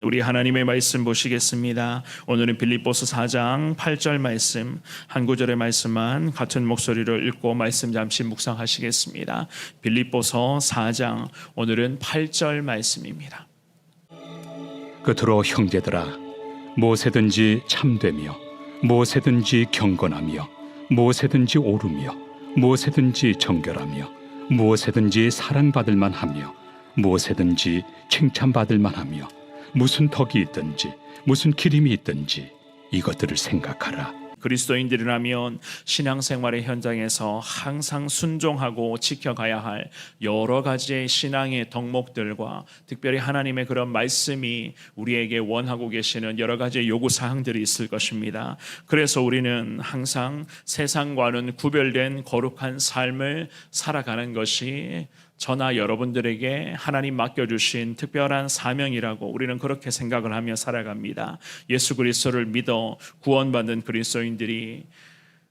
우리 하나님의 말씀 보시겠습니다. 오늘은 빌립보서 4장 8절 말씀, 한 구절의 말씀만 같은 목소리로 읽고 말씀 잠시 묵상하시겠습니다. 빌립보서 4장 오늘은 8절 말씀입니다. 끝으로 형제들아, 무엇이든지 참되며 무엇이든지 경건하며 무엇이든지 옳으며 무엇이든지 정결하며 무엇이든지 사랑받을 만하며 무엇이든지 칭찬받을 만하며 무슨 덕이 있든지 무슨 기림이 있든지 이것들을 생각하라. 그리스도인들이라면 신앙생활의 현장에서 항상 순종하고 지켜가야 할 여러 가지의 신앙의 덕목들과 특별히 하나님의 그런 말씀이 우리에게 원하고 계시는 여러 가지의 요구사항들이 있을 것입니다. 그래서 우리는 항상 세상과는 구별된 거룩한 삶을 살아가는 것이 저나 여러분들에게 하나님 맡겨주신 특별한 사명이라고 우리는 그렇게 생각을 하며 살아갑니다. 예수 그리스도를 믿어 구원받은 그리스도인들이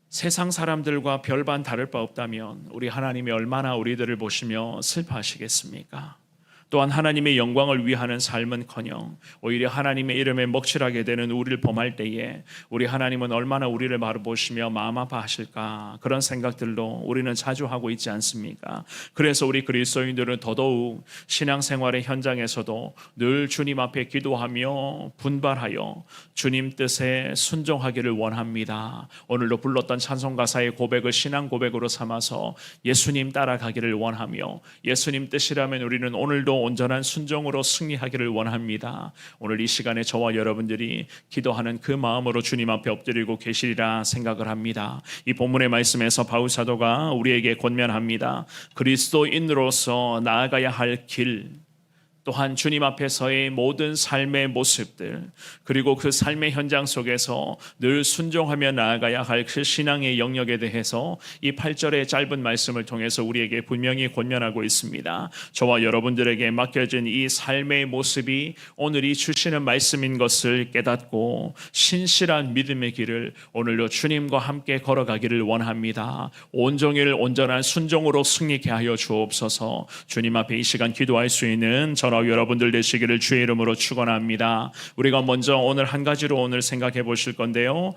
세상 사람들과 별반 다를 바 없다면 우리 하나님이 얼마나 우리들을 보시며 슬퍼하시겠습니까? 또한 하나님의 영광을 위하는 삶은커녕 오히려 하나님의 이름에 먹칠하게 되는 우리를 범할 때에 우리 하나님은 얼마나 우리를 바라보시며 마음 아파하실까, 그런 생각들로 우리는 자주 하고 있지 않습니까? 그래서 우리 그리스도인들은 더더욱 신앙생활의 현장에서도 늘 주님 앞에 기도하며 분발하여 주님 뜻에 순종하기를 원합니다. 오늘도 불렀던 찬송가사의 고백을 신앙 고백으로 삼아서 예수님 따라가기를 원하며 예수님 뜻이라면 우리는 오늘도 온전한 순종으로 승리하기를 원합니다. 오늘 이 시간에 저와 여러분들이 기도하는 그 마음으로 주님 앞에 엎드리고 계시리라 생각을 합니다. 이 본문의 말씀에서 바울 사도가 우리에게 권면합니다. 그리스도인으로서 나아가야 할 길, 또한 주님 앞에서의 모든 삶의 모습들, 그리고 그 삶의 현장 속에서 늘 순종하며 나아가야 할 그 신앙의 영역에 대해서 이 8절의 짧은 말씀을 통해서 우리에게 분명히 권면하고 있습니다. 저와 여러분들에게 맡겨진 이 삶의 모습이 오늘이 주시는 말씀인 것을 깨닫고 신실한 믿음의 길을 오늘도 주님과 함께 걸어가기를 원합니다. 온종일 온전한 순종으로 승리케 하여 주옵소서. 주님 앞에 이 시간 기도할 수 있는 저와 여러분들 되시기를 주의 이름으로 축원합니다. 우리가 먼저 오늘 한 가지로 오늘 생각해 보실 건데요,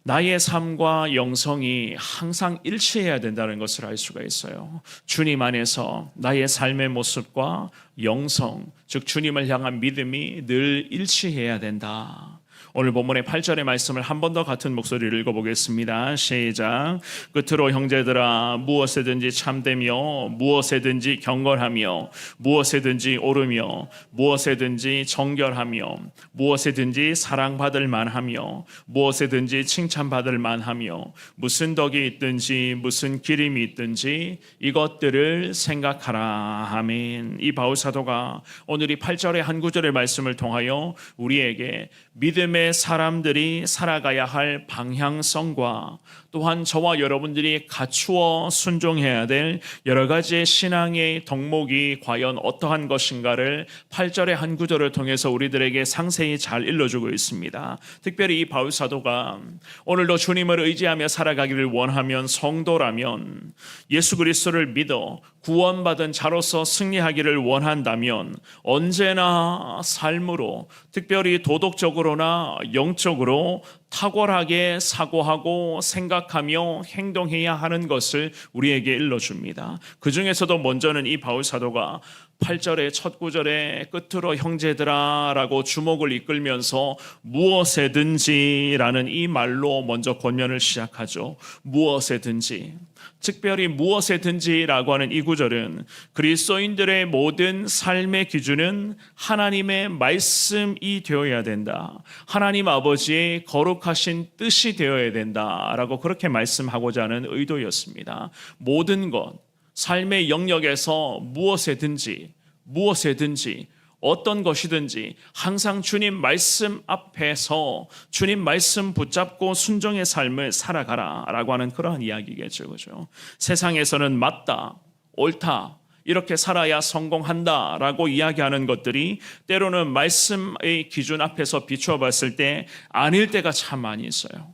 나의 삶과 영성이 항상 일치해야 된다는 것을 알 수가 있어요. 주님 안에서 나의 삶의 모습과 영성, 즉 주님을 향한 믿음이 늘 일치해야 된다. 오늘 본문의 8절의 말씀을 한 번 더 같은 목소리를 읽어보겠습니다. 시작. 끝으로 형제들아, 무엇이든지 참되며 무엇이든지 경건하며 무엇이든지 옳으며 무엇이든지 정결하며 무엇이든지 사랑받을 만하며 무엇이든지 칭찬받을 만하며 무슨 덕이 있든지 무슨 기림이 있든지 이것들을 생각하라. 아멘. 이 바울 사도가 오늘 이 8절의 한 구절의 말씀을 통하여 우리에게 믿음의 사람들이 살아가야 할 방향성과 또한 저와 여러분들이 갖추어 순종해야 될 여러 가지의 신앙의 덕목이 과연 어떠한 것인가를 8절의 한 구절을 통해서 우리들에게 상세히 잘 일러주고 있습니다. 특별히 이 바울 사도가 오늘도 주님을 의지하며 살아가기를 원하면, 성도라면, 예수 그리스도를 믿어 구원받은 자로서 승리하기를 원한다면 언제나 삶으로, 특별히 도덕적으로나 영적으로 탁월하게 사고하고 생각하며 행동해야 하는 것을 우리에게 일러줍니다. 그 중에서도 먼저는 이 바울 사도가 8절의 첫 구절의 끝으로 형제들아 라고 주목을 이끌면서 무엇이든지 라는 이 말로 먼저 권면을 시작하죠. 무엇이든지, 특별히 무엇이든지 라고 하는 이 구절은 그리스도인들의 모든 삶의 기준은 하나님의 말씀이 되어야 된다, 하나님 아버지의 거룩하신 뜻이 되어야 된다 라고 그렇게 말씀하고자 하는 의도였습니다. 모든 것, 삶의 영역에서 무엇이든지 어떤 것이든지 항상 주님 말씀 앞에서 주님 말씀 붙잡고 순종의 삶을 살아가라 라고 하는 그러한 이야기겠죠. 그죠? 세상에서는 맞다, 옳다, 이렇게 살아야 성공한다 라고 이야기하는 것들이 때로는 말씀의 기준 앞에서 비추어 봤을 때 아닐 때가 참 많이 있어요.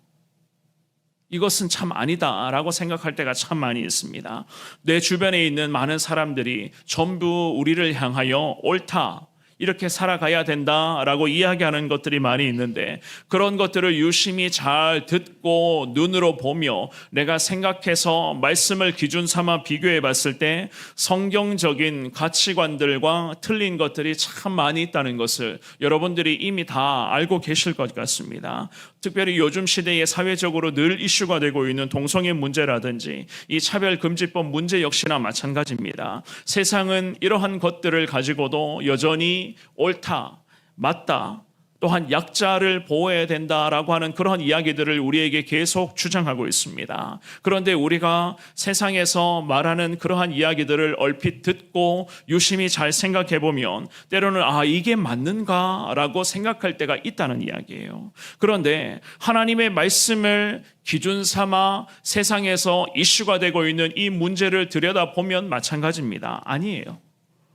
이것은 참 아니다라고 생각할 때가 참 많이 있습니다. 내 주변에 있는 많은 사람들이 전부 우리를 향하여 옳다, 이렇게 살아가야 된다라고 이야기하는 것들이 많이 있는데, 그런 것들을 유심히 잘 듣고 눈으로 보며 내가 생각해서 말씀을 기준 삼아 비교해 봤을 때 성경적인 가치관들과 틀린 것들이 참 많이 있다는 것을 여러분들이 이미 다 알고 계실 것 같습니다. 특별히 요즘 시대에 사회적으로 늘 이슈가 되고 있는 동성애 문제라든지 이 차별금지법 문제 역시나 마찬가지입니다. 세상은 이러한 것들을 가지고도 여전히 옳다, 맞다, 또한 약자를 보호해야 된다라고 하는 그런 이야기들을 우리에게 계속 주장하고 있습니다. 그런데 우리가 세상에서 말하는 그러한 이야기들을 얼핏 듣고 유심히 잘 생각해 보면 때로는 이게 맞는가라고 생각할 때가 있다는 이야기예요. 그런데 하나님의 말씀을 기준 삼아 세상에서 이슈가 되고 있는 이 문제를 들여다보면 마찬가지입니다. 아니에요.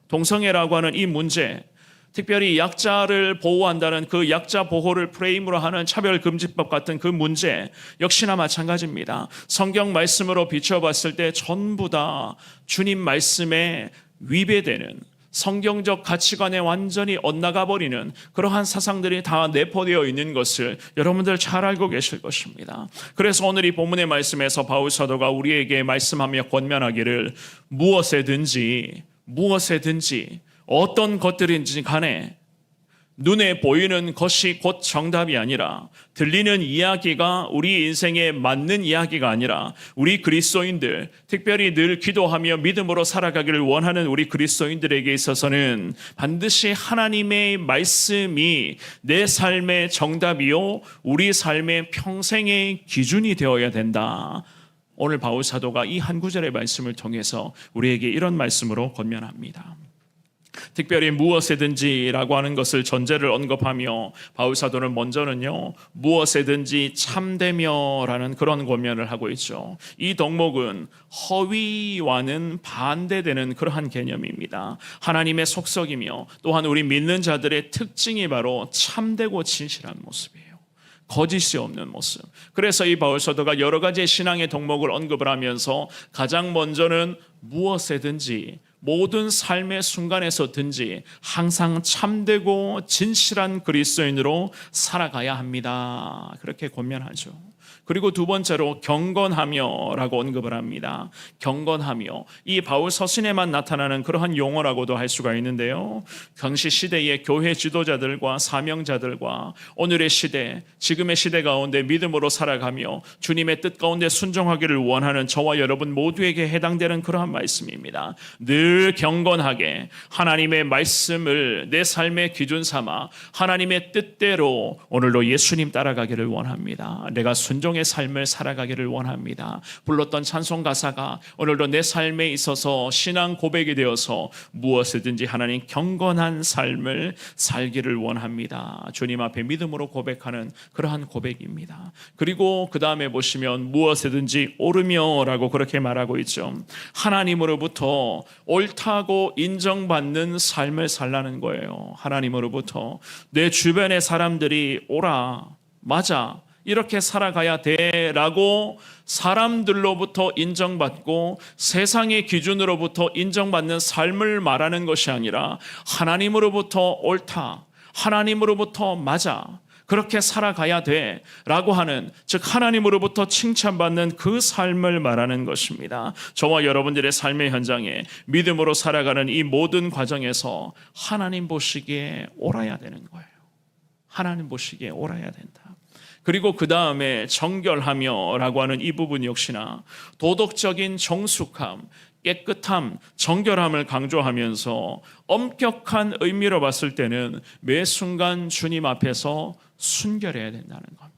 동성애라고 하는 이 문제, 특별히 약자를 보호한다는 그 약자 보호를 프레임으로 하는 차별금지법 같은 그 문제 역시나 마찬가지입니다. 성경 말씀으로 비춰봤을 때 전부 다 주님 말씀에 위배되는, 성경적 가치관에 완전히 엇나가 버리는 그러한 사상들이 다 내포되어 있는 것을 여러분들 잘 알고 계실 것입니다. 그래서 오늘 이 본문의 말씀에서 바울 사도가 우리에게 말씀하며 권면하기를 무엇에든지 어떤 것들인지 간에 눈에 보이는 것이 곧 정답이 아니라, 들리는 이야기가 우리 인생에 맞는 이야기가 아니라, 우리 그리스도인들, 특별히 늘 기도하며 믿음으로 살아가기를 원하는 우리 그리스도인들에게 있어서는 반드시 하나님의 말씀이 내 삶의 정답이요 우리 삶의 평생의 기준이 되어야 된다. 오늘 바울 사도가 이 한 구절의 말씀을 통해서 우리에게 이런 말씀으로 권면합니다. 특별히 무엇에든지라고 하는 것을 전제를 언급하며 바울 사도는 먼저는요 무엇에든지 참되며라는 그런 권면을 하고 있죠. 이 덕목은 허위와는 반대되는 그러한 개념입니다. 하나님의 속성이며 또한 우리 믿는 자들의 특징이 바로 참되고 진실한 모습이에요. 거짓이 없는 모습. 그래서 이 바울 사도가 여러 가지 신앙의 덕목을 언급을 하면서 가장 먼저는 무엇에든지, 모든 삶의 순간에서든지 항상 참되고 진실한 그리스도인으로 살아가야 합니다. 그렇게 권면하죠. 그리고 두 번째로 경건하며라고 언급을 합니다. 경건하며, 이 바울 서신에만 나타나는 그러한 용어라고도 할 수가 있는데요, 당시 시대의 교회 지도자들과 사명자들과 오늘의 시대, 지금의 시대 가운데 믿음으로 살아가며 주님의 뜻 가운데 순종하기를 원하는 저와 여러분 모두에게 해당되는 그러한 말씀입니다. 늘 경건하게 하나님의 말씀을 내 삶의 기준 삼아 하나님의 뜻대로 오늘도 예수님 따라가기를 원합니다. 내가 순종의 삶을 살아가기를 원합니다. 불렀던 찬송 가사가 오늘도 내 삶에 있어서 신앙 고백이 되어서 무엇이든지 하나님 경건한 삶을 살기를 원합니다. 주님 앞에 믿음으로 고백하는 그러한 고백입니다. 그리고 그 다음에 보시면 무엇이든지 오르며라고 그렇게 말하고 있죠. 하나님으로부터 옳다고 인정받는 삶을 살라는 거예요. 하나님으로부터 내 주변의 사람들이 옳아, 맞아, 이렇게 살아가야 돼라고 사람들로부터 인정받고 세상의 기준으로부터 인정받는 삶을 말하는 것이 아니라 하나님으로부터 옳다, 하나님으로부터 맞아, 그렇게 살아가야 돼라고 하는, 즉 하나님으로부터 칭찬받는 그 삶을 말하는 것입니다. 저와 여러분들의 삶의 현장에 믿음으로 살아가는 이 모든 과정에서 하나님 보시기에 옳아야 되는 거예요. 하나님 보시기에 옳아야 된다. 그리고 그 다음에 정결하며라고 하는 이 부분 역시나 도덕적인 정숙함, 깨끗함, 정결함을 강조하면서 엄격한 의미로 봤을 때는 매 순간 주님 앞에서 순결해야 된다는 겁니다.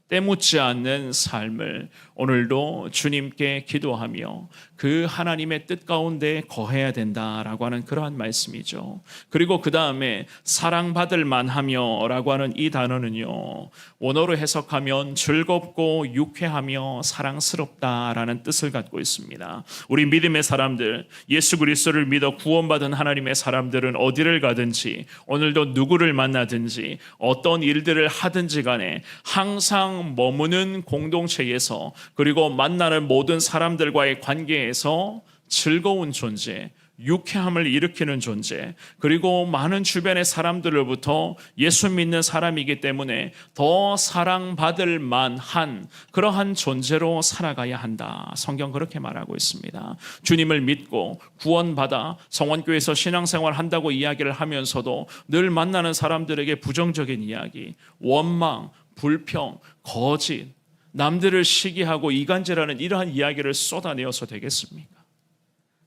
때묻지 않는 삶을 오늘도 주님께 기도하며 그 하나님의 뜻 가운데 거해야 된다라고 하는 그러한 말씀이죠. 그리고 그 다음에 사랑받을 만하며라고 하는 이 단어는요, 원어로 해석하면 즐겁고 유쾌하며 사랑스럽다라는 뜻을 갖고 있습니다. 우리 믿음의 사람들, 예수 그리스도를 믿어 구원받은 하나님의 사람들은 어디를 가든지, 오늘도 누구를 만나든지 어떤 일들을 하든지 간에 항상 머무는 공동체에서, 그리고 만나는 모든 사람들과의 관계에서 즐거운 존재, 유쾌함을 일으키는 존재, 그리고 많은 주변의 사람들로부터 예수 믿는 사람이기 때문에 더 사랑받을 만한 그러한 존재로 살아가야 한다. 성경 그렇게 말하고 있습니다. 주님을 믿고 구원받아 성원교회에서 신앙생활 한다고 이야기를 하면서도 늘 만나는 사람들에게 부정적인 이야기, 원망, 불평, 거짓, 남들을 시기하고 이간질하는 이러한 이야기를 쏟아내어서 되겠습니까?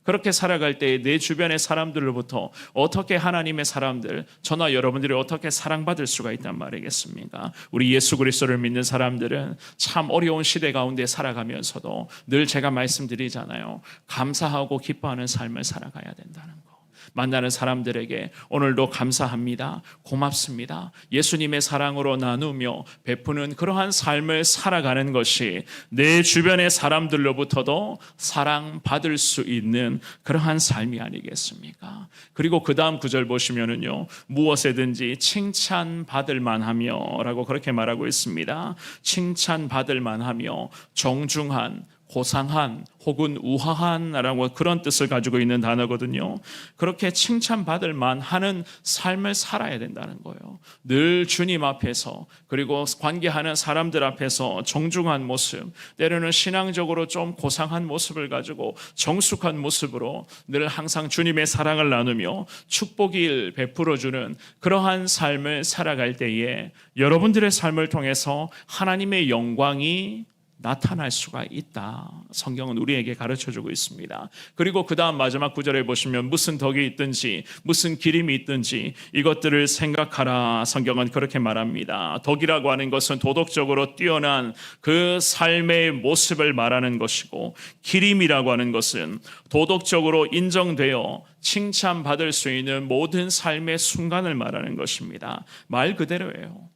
그렇게 살아갈 때 내 주변의 사람들로부터 어떻게 하나님의 사람들, 저나 여러분들이 어떻게 사랑받을 수가 있단 말이겠습니까? 우리 예수 그리스도를 믿는 사람들은 참 어려운 시대 가운데 살아가면서도 늘 제가 말씀드리잖아요. 감사하고 기뻐하는 삶을 살아가야 된다는 거. 만나는 사람들에게 오늘도 감사합니다. 고맙습니다. 예수님의 사랑으로 나누며 베푸는 그러한 삶을 살아가는 것이 내 주변의 사람들로부터도 사랑받을 수 있는 그러한 삶이 아니겠습니까? 그리고 그 다음 구절 보시면은요, 무엇에든지 칭찬받을 만하며 라고 그렇게 말하고 있습니다. 칭찬받을 만하며 정중한, 고상한 혹은 우아한라고 그런 뜻을 가지고 있는 단어거든요. 그렇게 칭찬받을 만하는 삶을 살아야 된다는 거예요. 늘 주님 앞에서, 그리고 관계하는 사람들 앞에서 정중한 모습, 때로는 신앙적으로 좀 고상한 모습을 가지고 정숙한 모습으로 늘 항상 주님의 사랑을 나누며 축복을 베풀어주는 그러한 삶을 살아갈 때에 여러분들의 삶을 통해서 하나님의 영광이 나타날 수가 있다. 성경은 우리에게 가르쳐주고 있습니다. 그리고 그 다음 마지막 구절에 보시면 무슨 덕이 있든지 무슨 기림이 있든지 이것들을 생각하라. 성경은 그렇게 말합니다. 덕이라고 하는 것은 도덕적으로 뛰어난 그 삶의 모습을 말하는 것이고, 기림이라고 하는 것은 도덕적으로 인정되어 칭찬받을 수 있는 모든 삶의 순간을 말하는 것입니다. 말 그대로예요.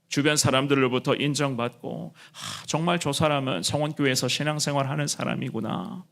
주변 사람들로부터 인정받고, 정말 저 사람은 성원교회에서 신앙생활 하는 사람이구나.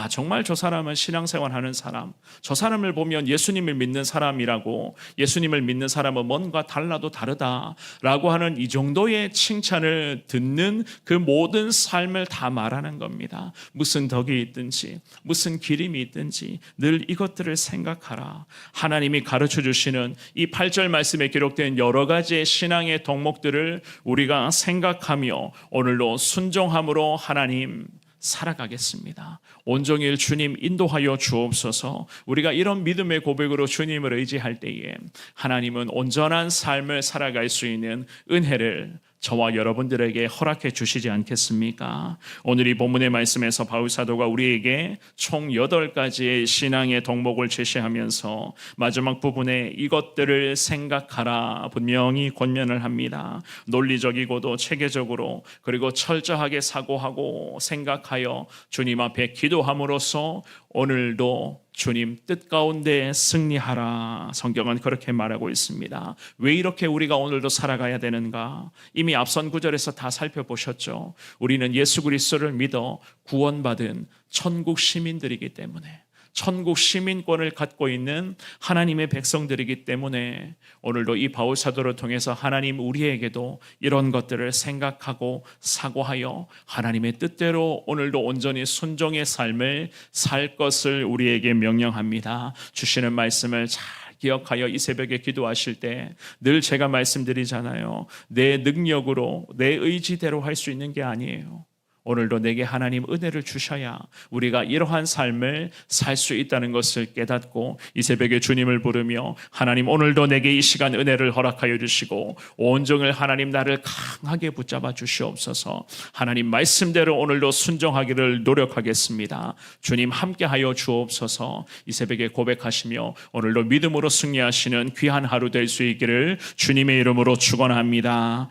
정말 저 사람은 신앙생활 하는 사람, 저 사람을 보면 예수님을 믿는 사람이라고, 예수님을 믿는 사람은 뭔가 달라도 다르다라고 하는 이 정도의 칭찬을 듣는 그 모든 삶을 다 말하는 겁니다. 무슨 덕이 있든지 무슨 기림이 있든지 늘 이것들을 생각하라. 하나님이 가르쳐 주시는 이 8절 말씀에 기록된 여러 가지의 신앙의 덕목들을 우리가 생각하며 오늘도 순종함으로 하나님 살아가겠습니다. 온종일 주님 인도하여 주옵소서. 우리가 이런 믿음의 고백으로 주님을 의지할 때에 하나님은 온전한 삶을 살아갈 수 있는 은혜를 저와 여러분들에게 허락해 주시지 않겠습니까? 오늘 이 본문의 말씀에서 바울 사도가 우리에게 총 8가지의 신앙의 덕목을 제시하면서 마지막 부분에 이것들을 생각하라 분명히 권면을 합니다. 논리적이고도 체계적으로, 그리고 철저하게 사고하고 생각하여 주님 앞에 기도함으로써 오늘도 주님 뜻 가운데 승리하라. 성경은 그렇게 말하고 있습니다. 왜 이렇게 우리가 오늘도 살아가야 되는가? 이미 앞선 구절에서 다 살펴보셨죠. 우리는 예수 그리스도를 믿어 구원받은 천국 시민들이기 때문에, 천국 시민권을 갖고 있는 하나님의 백성들이기 때문에 오늘도 이 바울 사도를 통해서 하나님 우리에게도 이런 것들을 생각하고 사고하여 하나님의 뜻대로 오늘도 온전히 순종의 삶을 살 것을 우리에게 명령합니다. 주시는 말씀을 잘 기억하여 이 새벽에 기도하실 때 늘 제가 말씀드리잖아요. 내 능력으로 내 의지대로 할 수 있는 게 아니에요. 오늘도 내게 하나님 은혜를 주셔야 우리가 이러한 삶을 살 수 있다는 것을 깨닫고 이 새벽에 주님을 부르며 하나님 오늘도 내게 이 시간 은혜를 허락하여 주시고 온종일 하나님 나를 강하게 붙잡아 주시옵소서. 하나님 말씀대로 오늘도 순종하기를 노력하겠습니다. 주님 함께하여 주옵소서. 이 새벽에 고백하시며 오늘도 믿음으로 승리하시는 귀한 하루 될 수 있기를 주님의 이름으로 축원합니다.